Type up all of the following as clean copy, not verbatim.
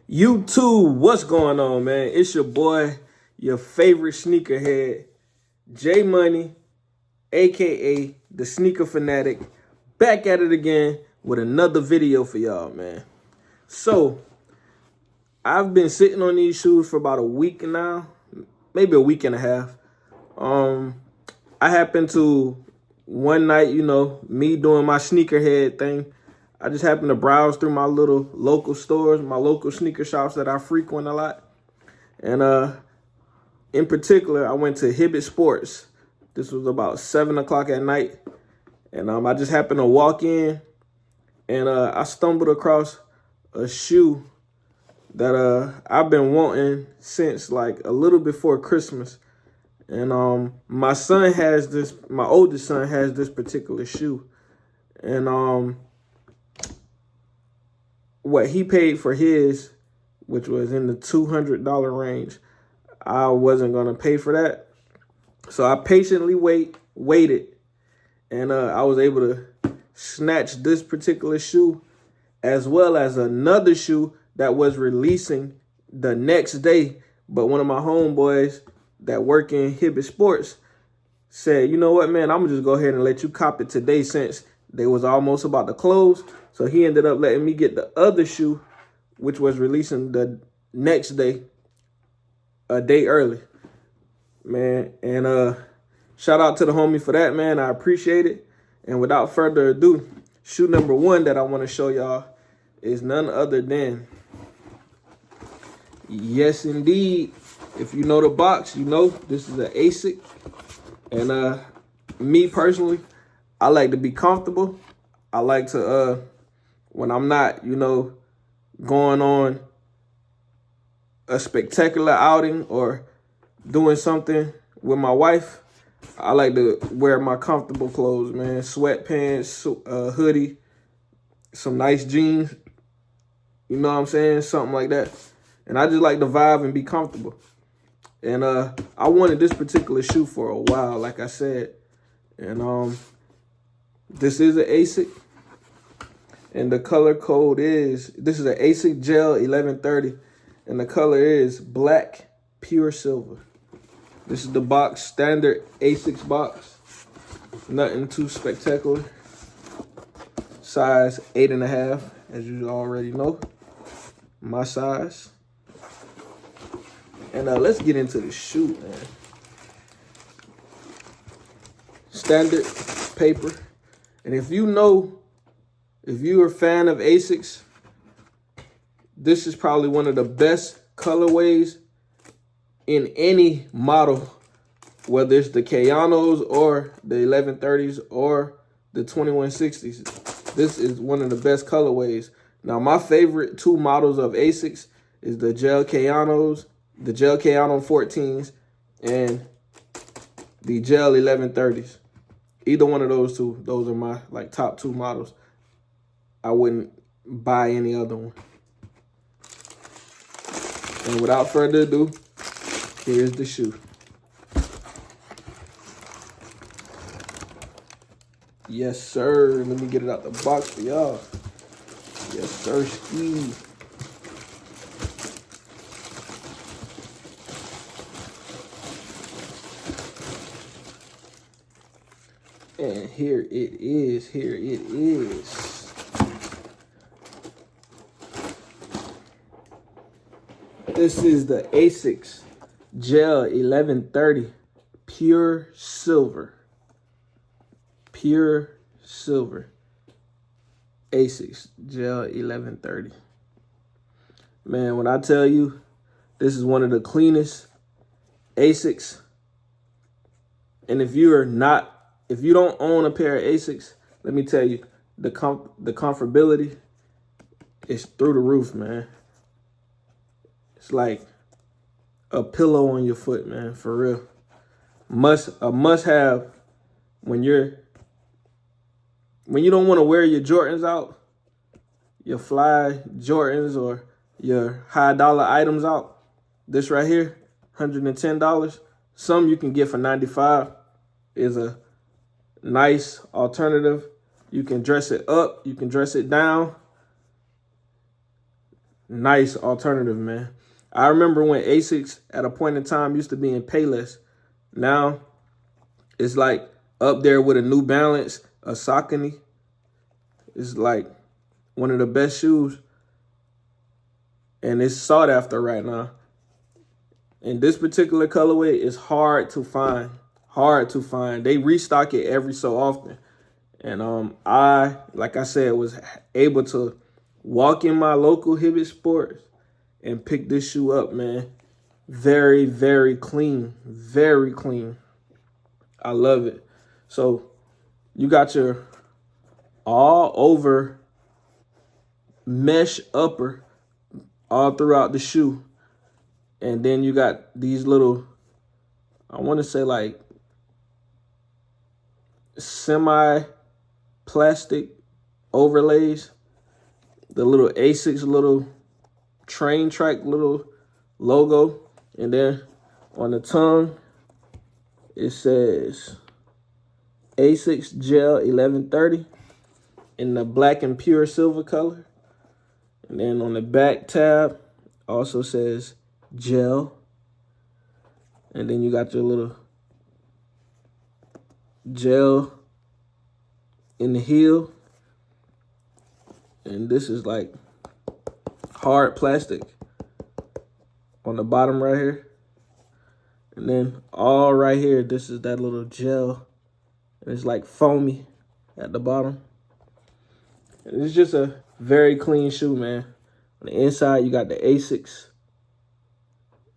YouTube, what's going on, man? It's your boy, your favorite sneakerhead, J Money, aka the Sneaker Fanatic, back at it again with another video for y'all, man. So, I've been sitting on these shoes for about a week now, maybe a week and a half. I happened to, one night, me doing my sneakerhead thing, I just happened to browse through my little local stores, my local sneaker shops that I frequent a lot. And in particular, I went to Hibbett Sports. This was about 7 o'clock at night. And I just happened to walk in and I stumbled across a shoe that I've been wanting since like a little before Christmas. And my son has this, my oldest son has this particular shoe. And what he paid for his, which was in the $200 range, I wasn't going to pay for that. So I patiently waited, and I was able to snatch this particular shoe, as well as another shoe that was releasing the next day. But one of my homeboys that work in Hibbett Sports said, you know what, man, I'm going to just go ahead and let you cop it today since they was almost about to close. So he ended up letting me get the other shoe, which was releasing the next day, a day early, man. And shout out to the homie for that, man. I appreciate it. And without further ado, shoe number one that I want to show y'all is none other than, yes, indeed. If you know the box, you know this is an ASIC. And me personally, I like to be comfortable. I like to, when I'm not, going on a spectacular outing or doing something with my wife, I like to wear my comfortable clothes, man. Sweatpants, hoodie, some nice jeans. You know what I'm saying? Something like that. And I just like to vibe and be comfortable. And I wanted this particular shoe for a while, like I said. And this is an ASIC. And the color code is, this is an ASICS GEL 1130. And the color is black, pure silver. This is the box, standard ASICS box. Nothing too spectacular. Size 8.5, as you already know. My size. And let's get into the shoe, man. Standard paper. And if you're a fan of ASICS, this is probably one of the best colorways in any model, whether it's the Kayanos or the 1130s or the 2160s. This is one of the best colorways. Now, my favorite two models of ASICS is the Gel Kayanos, the Gel Kayano 14s, and the Gel 1130s. Either one of those two, those are my top two models. I wouldn't buy any other one. And without further ado, here's the shoe. Yes, sir. Let me get it out the box for y'all. Yes, sir, ski. And here it is, This is the ASICS GEL 1130 pure silver. Pure silver. ASICS GEL 1130. Man, when I tell you, this is one of the cleanest ASICS. And if you don't own a pair of ASICS, let me tell you, the comfortability is through the roof, man. It's like a pillow on your foot, man, for real. A must have when you don't want to wear your Jordans out, your fly Jordans or your high dollar items out. This right here, $110. some you can get for $95 is a nice alternative. You can dress it up, you can dress it down. Nice alternative, man. I remember when ASICS at a point in time used to be in Payless. Now it's like up there with a New Balance, a Saucony. It's like one of the best shoes. And it's sought after right now. And this particular colorway is hard to find. Hard to find. They restock it every so often. And I, like I said, was able to walk in my local Hibbett Sports and pick this shoe up, man. Very, very clean. Very clean. I love it. So you got your all over mesh upper all throughout the shoe. And then you got these little, I want to say like semi-plastic overlays. The little ASICS little train track little logo. And then on the tongue, it says ASICS GEL 1130 in the black and pure silver color. And then on the back tab, also says gel. And then you got your little gel in the heel. And this is like hard plastic on the bottom right here. And then all right here, this is that little gel. And it's like foamy at the bottom. And it's just a very clean shoe, man. On the inside, you got the ASICS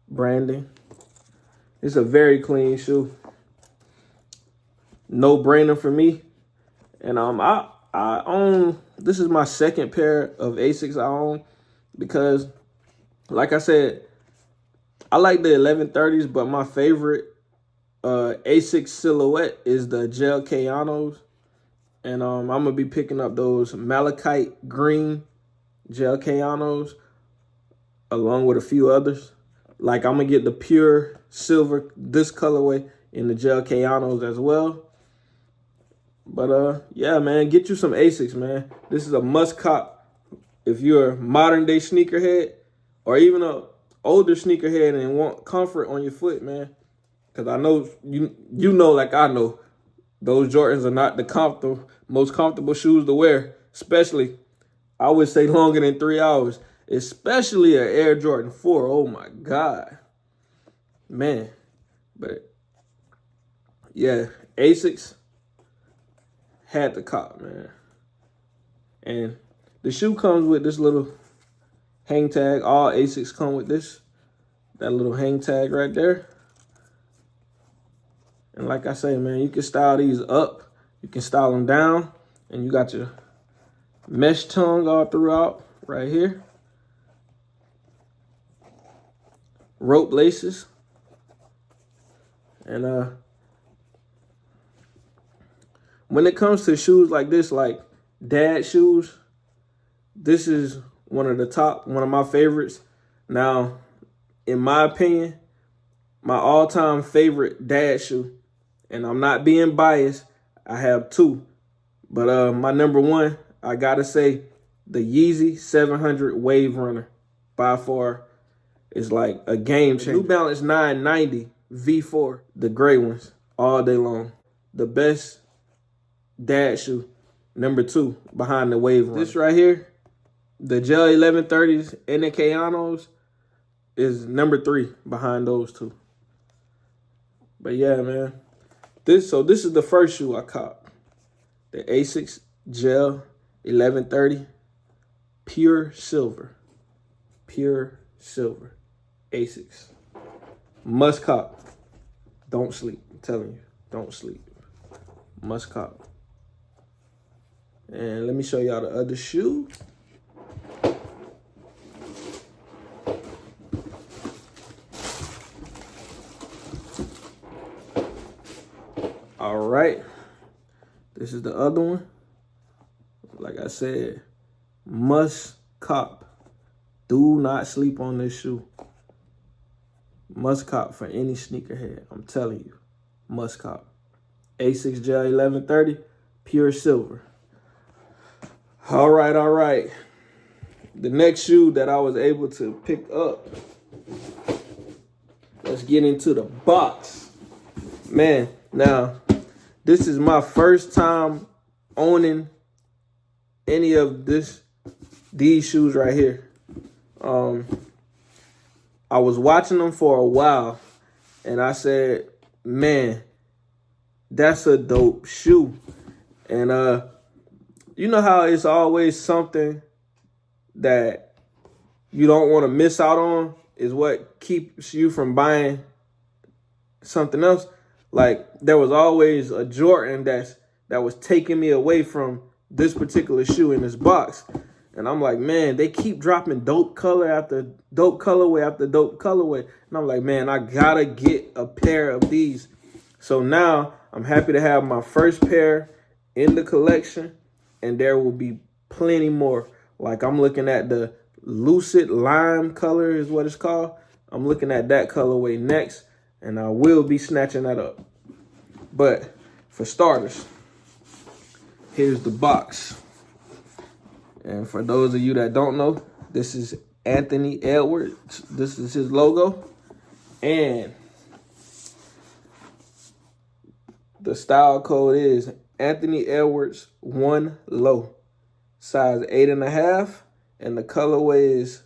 branding. It's a very clean shoe. No brainer for me. And I own, this is my second pair of ASICS I own because, like I said, I like the 1130s, but my favorite ASICS silhouette is the gel Kayanos. And I'm going to be picking up those malachite green gel Kayanos along with a few others. Like I'm going to get the pure silver, this colorway, in the gel Kayanos as well. But yeah, man, get you some ASICS, man. This is a must cop if you're a modern day sneakerhead or even a older sneakerhead and want comfort on your foot, man. Because I know, you know like I know, those Jordans are not the most comfortable shoes to wear, especially, I would say, longer than 3 hours, especially an Air Jordan 4. Oh, my God. Man. But, yeah, ASICS had to cop, man. And the shoe comes with this little hang tag. All ASICS come with this. That little hang tag right there. And like I say, man, you can style these up. You can style them down. And you got your mesh tongue all throughout right here. Rope laces. And when it comes to shoes like this, like dad shoes, this is one of my favorites. Now, in my opinion, my all-time favorite dad shoe, and I'm not being biased, I have two. But my number one, I gotta say, the Yeezy 700 Wave Runner by far is like a game changer. New Balance 990 V4, the gray ones, all day long. The best dad shoe, number two, behind the Wave Runner. This right here, the Gel 1130s and the Kayanos, is number three behind those two. But yeah, man. This is the first shoe I copped. The ASICS Gel 1130 Pure Silver. Pure Silver. ASICS. Must cop. Don't sleep. I'm telling you. Don't sleep. Must cop. And let me show y'all the other shoe. All right, this is the other one. Like I said, must cop. Do not sleep on this shoe. Must cop for any sneakerhead. I'm telling you. Must cop. ASICS GEL 1130, pure silver. All right. The next shoe that I was able to pick up. Let's get into the box. Man, now, this is my first time owning any of these shoes right here. I was watching them for a while, and I said, man, that's a dope shoe. And you know how it's always something that you don't want to miss out on is what keeps you from buying something else. Like, there was always a Jordan that was taking me away from this particular shoe in this box. And I'm like, man, they keep dropping dope color after dope colorway after dope colorway. And I'm like, man, I gotta get a pair of these. So now I'm happy to have my first pair in the collection, and there will be plenty more. Like, I'm looking at the Lucid Lime color is what it's called. I'm looking at that colorway next, and I will be snatching that up. But for starters, here's the box. And for those of you that don't know, this is Anthony Edwards. This is his logo. And the style code is Anthony Edwards 1 low, size 8.5, and the colorway is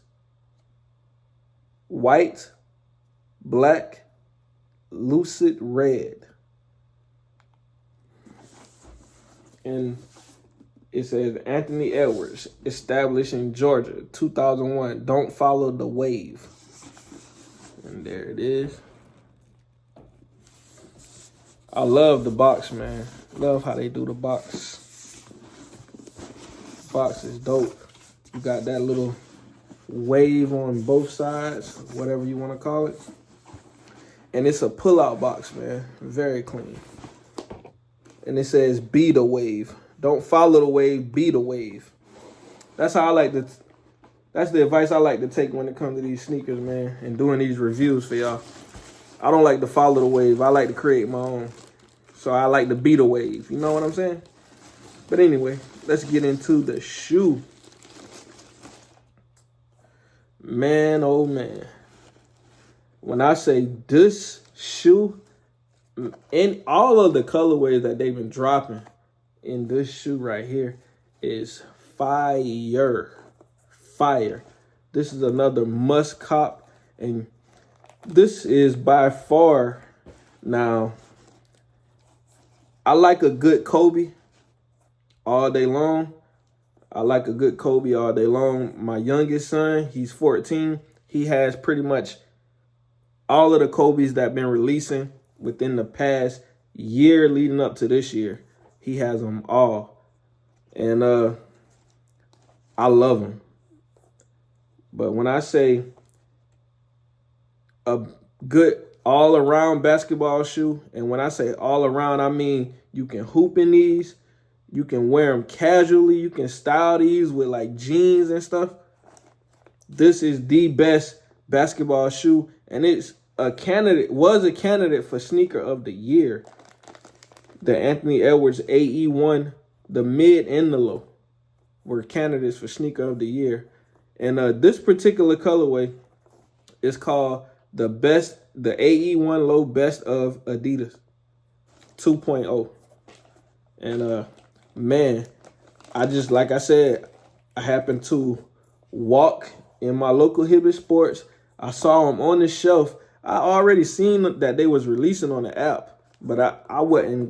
white, black, lucid red. And it says Anthony Edwards, established in Georgia, 2001. Don't follow the wave. And there it is. I love the box, man. Love how they do the box. Box is dope. You got that little wave on both sides, whatever you want to call it. And it's a pull-out box, man. Very clean. And it says, be the wave. Don't follow the wave, be the wave. That's how I like to, that's the advice I like to take when it comes to these sneakers, man, and doing these reviews for y'all. I don't like to follow the wave. I like to create my own. So I like to be the wave. You know what I'm saying? But anyway, let's get into the shoe. Man, oh man. When I say this shoe, in all of the colorways that they've been dropping in this shoe right here is fire. Fire. This is another must cop, and this is by far, now, I like a good Kobe all day long. I like a good Kobe all day long. My youngest son, he's 14. He has pretty much all of the Kobe's that have been releasing within the past year leading up to this year. He has them all. And I love them. But when I say a good all-around basketball shoe, and when I say all-around, I mean you can hoop in these, you can wear them casually, you can style these with like jeans and stuff. This is the best basketball shoe, and it's was a candidate for sneaker of the year. The Anthony Edwards AE 1, the mid and the low, were candidates for sneaker of the year. And this particular colorway is called the AE 1 low best of Adidas 2.0. And man, like I said, I happened to walk in my local Hibbett Sports. I saw them on the shelf. I already seen that they was releasing on the app, but I wasn't even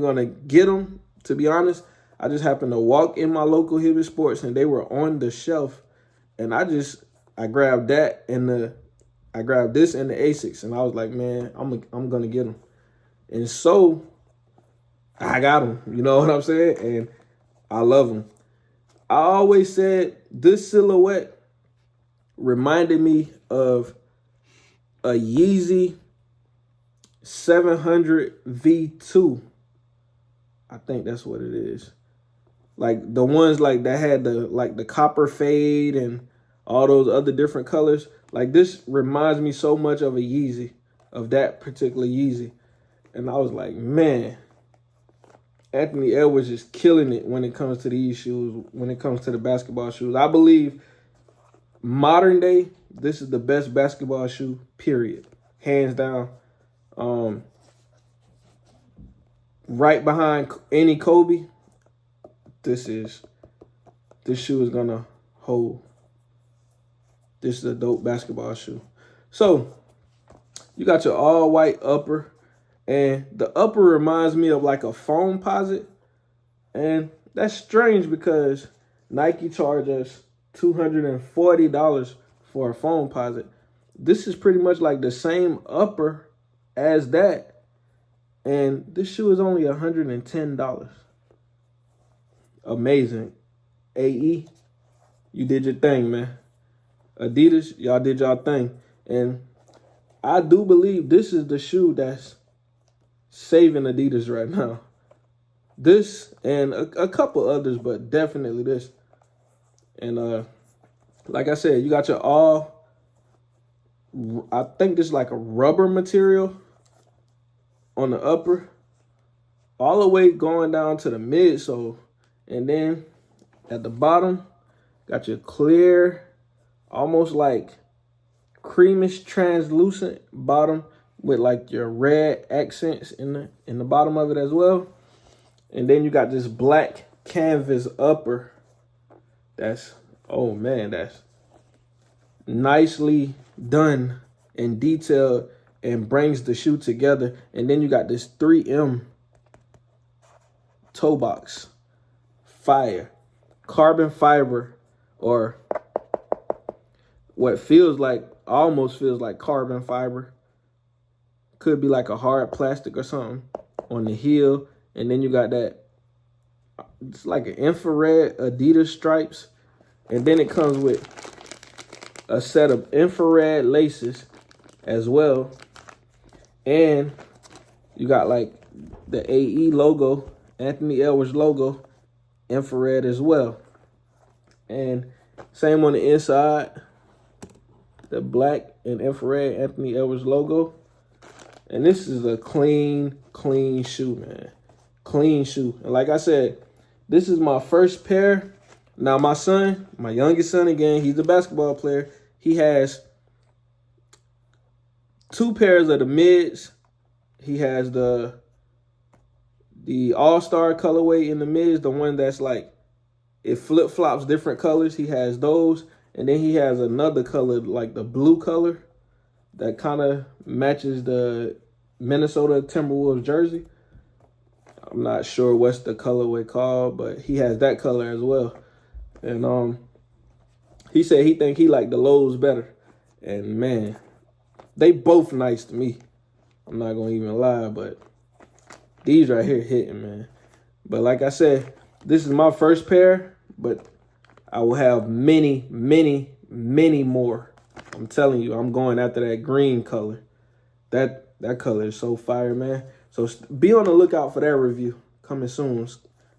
gonna get them, to be honest. I just happened to walk in my local Hibbett Sports, and they were on the shelf, and I grabbed that, and I grabbed this and the ASICS, and I was like, man, I'm gonna get them. And so I got them, you know what I'm saying? And I love them. I always said this silhouette reminded me of a Yeezy 700 V2. I think that's what it is. Like the ones like that had the copper fade and all those other different colors. Like, this reminds me so much of a Yeezy, of that particular Yeezy. And I was like, man, Anthony Edwards is killing it when it comes to these shoes, when it comes to the basketball shoes. I believe modern day, this is the best basketball shoe, period. Hands down. Right behind any Kobe, this shoe is gonna hold. This is a dope basketball shoe. So you got your all white upper, and the upper reminds me of like a foam posit. And that's strange because Nike charges us $240 for a foam posit. This is pretty much like the same upper as that. And this shoe is only $110. Amazing. AE, you did your thing, man. Adidas, y'all did y'all thing. And I do believe this is the shoe that's saving Adidas right now. This and a couple others, but definitely this. And like I said, you got your all, I think this is like a rubber material on the upper, all the way going down to the midsole. And then at the bottom, got your clear, almost like creamish translucent bottom with like your red accents in the bottom of it as well. And then you got this black canvas upper. That's, oh man, that's nicely done and detailed and brings the shoe together. And then you got this 3M toe box. Fire. Carbon fiber, or what feels like, almost feels like carbon fiber. Could be like a hard plastic or something on the heel. And then you got that, it's like an infrared Adidas stripes. And then it comes with a set of infrared laces as well. And you got like the AE logo, Anthony Edwards logo, infrared as well. And same on the inside, the black and infrared Anthony Edwards logo. And this is a clean shoe, man. Clean shoe. And like I said, this is my first pair. Now my son, my youngest son again, he's a basketball player. He has 2 pairs of the mids. He has the all-star colorway in the mids, the one that's like, it flip-flops different colors. He has those. And then he has another color, like the blue color, that kind of matches the Minnesota Timberwolves jersey. I'm not sure what's the colorway called, but he has that color as well. And he said he think he liked the lows better. And man, they both nice to me. I'm not gonna even lie, but these right here hitting, man. But like I said, this is my first pair, but I will have many more. I'm telling you, I'm going after that green color. That color is so fire, man. So be on the lookout for that review coming soon.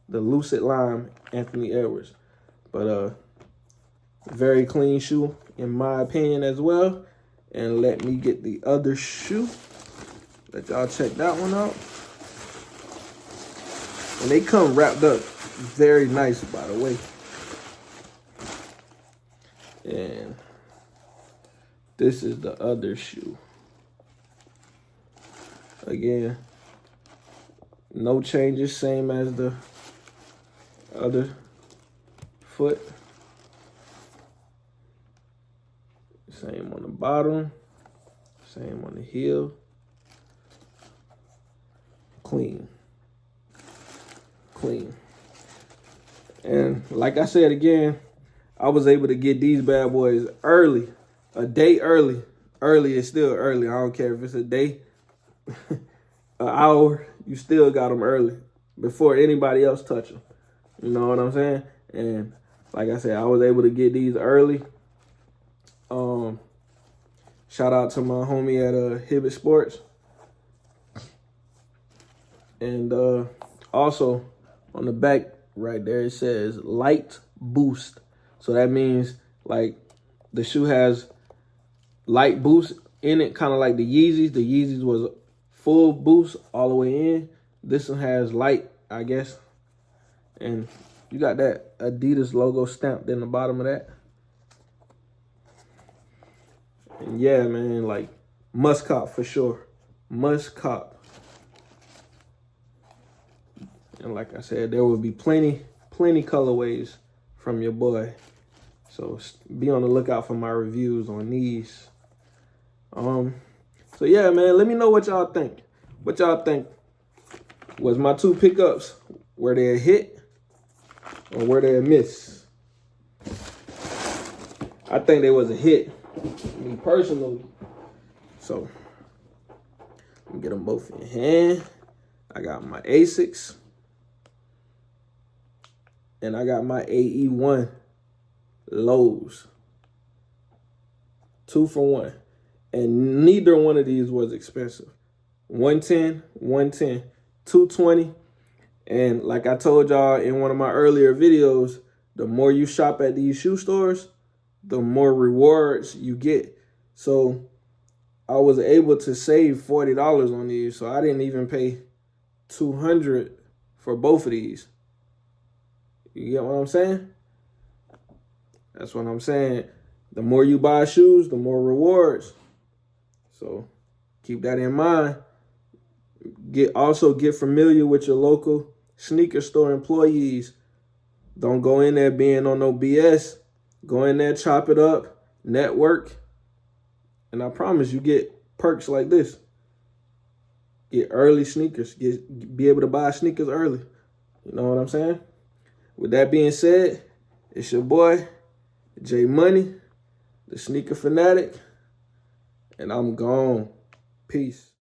The Lucid Lime Anthony Edwards. But very clean shoe in my opinion as well. And let me get the other shoe. Let y'all check that one out. And they come wrapped up very nice, by the way. And this is the other shoe. Again, no changes, same as the other foot. Same on the bottom, same on the heel. Clean. And like I said again, I was able to get these bad boys early, a day early. Early is still early. I don't care if it's a day, an hour, you still got them early before anybody else touch them. You know what I'm saying? And like I said, I was able to get these early. Shout out to my homie at Hibbett Sports. And also on the back right there, it says light boost. So that means like the shoe has light boost in it, kind of like the Yeezys. The Yeezys was full boost all the way in. This one has light, I guess. And you got that Adidas logo stamped in the bottom of that. And yeah, man, like, must cop for sure. Must cop. And like I said, there will be plenty colorways from your boy. So be on the lookout for my reviews on these. So yeah, man, let me know what y'all think. What y'all think? Was my 2 pickups, were they a hit or were they a miss? I think they was a hit, me personally. So let me get them both in hand. I got my ASICS and I got my AE1 lows. 2 for 1. And neither one of these was expensive. 110, 110, 220. And like I told y'all in one of my earlier videos, the more you shop at these shoe stores, the more rewards you get. So I was able to save $40 on these. So I didn't even pay $200 for both of these. You get what I'm saying? That's what I'm saying. The more you buy shoes, the more rewards. So keep that in mind. Also get familiar with your local sneaker store employees. Don't go in there being on no BS. Go in there, chop it up, network. And I promise you get perks like this. Get early sneakers. Be able to buy sneakers early. You know what I'm saying? With that being said, it's your boy, J Money, the Sneaker Fanatic. And I'm gone. Peace.